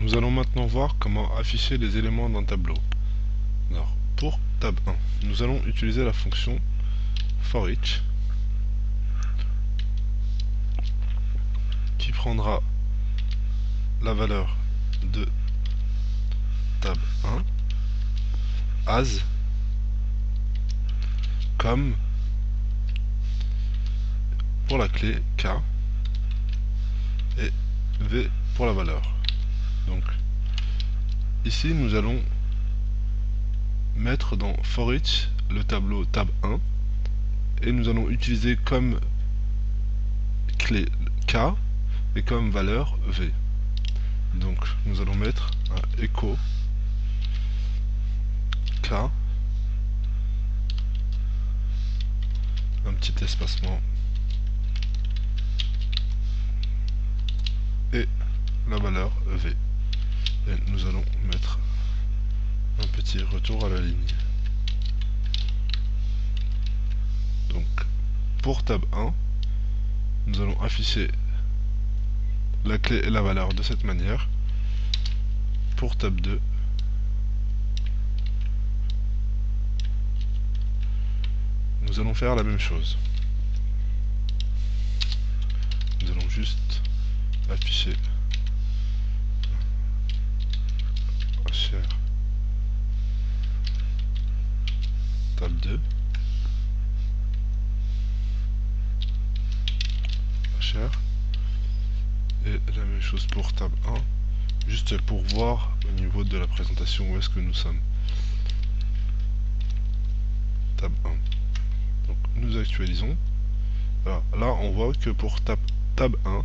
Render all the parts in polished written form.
Nous allons maintenant voir comment afficher les éléments d'un tableau. Alors, pour tab 1, nous allons utiliser la fonction forEach qui prendra la valeur de tab 1 as comme pour la clé K et V pour la valeur. Donc ici nous allons mettre dans forEach le tableau tab 1 et nous allons utiliser comme clé K et comme valeur V. Donc nous allons mettre un echo K, un petit espacement et la valeur V. Et nous allons mettre un petit retour à la ligne. Donc pour tab 1, nous allons afficher la clé et la valeur de cette manière. Pour tab 2, nous allons faire la même chose. Nous allons juste afficher HR tab 2, HR, et la même chose pour tab 1, juste pour voir au niveau de la présentation où est-ce que nous sommes. Tab 1. Donc nous actualisons. Alors, là on voit que pour tab 1,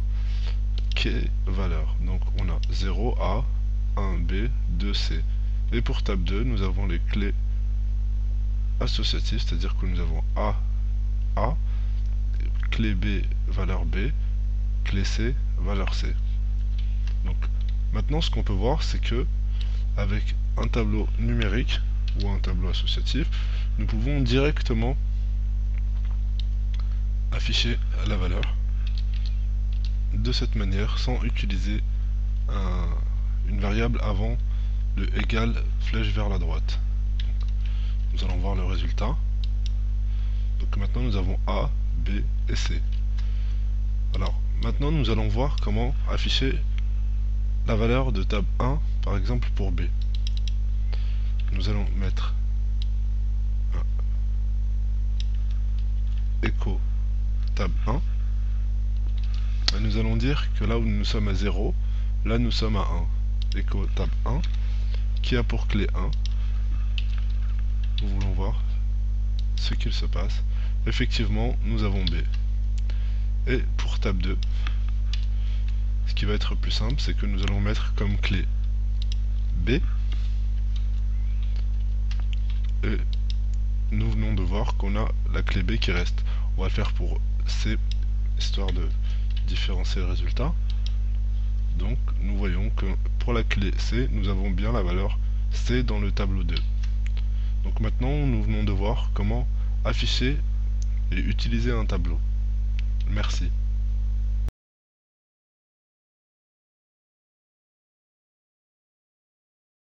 quelle valeur. Donc on a 0A, 1B, 2C. Et pour tab 2, nous avons les clés associatives, c'est-à-dire que nous avons A, clé B, valeur B, clé C, valeur C. Donc maintenant ce qu'on peut voir, c'est que avec un tableau numérique ou un tableau associatif, nous pouvons directement afficher la valeur de cette manière sans utiliser une variable avant le égal flèche vers la droite. Donc, nous allons voir le résultat. Donc maintenant nous avons A, B et C. Alors maintenant nous allons voir comment afficher la valeur de tab 1 par exemple pour B. Nous allons mettre un echo tab 1 et nous allons dire que là où nous sommes à 0, là nous sommes à 1. Echo tab 1 qui a pour clé 1. Nous voulons voir ce qu'il se passe. Effectivement nous avons B. Et pour tab 2, ce qui va être plus simple, c'est que nous allons mettre comme clé B et nous venons de voir qu'on a la clé B qui reste. On va le faire pour C, histoire de différencier le résultat. Donc nous voyons que pour la clé C, nous avons bien la valeur C dans le tableau 2. Donc maintenant, nous venons de voir comment afficher et utiliser un tableau. Merci.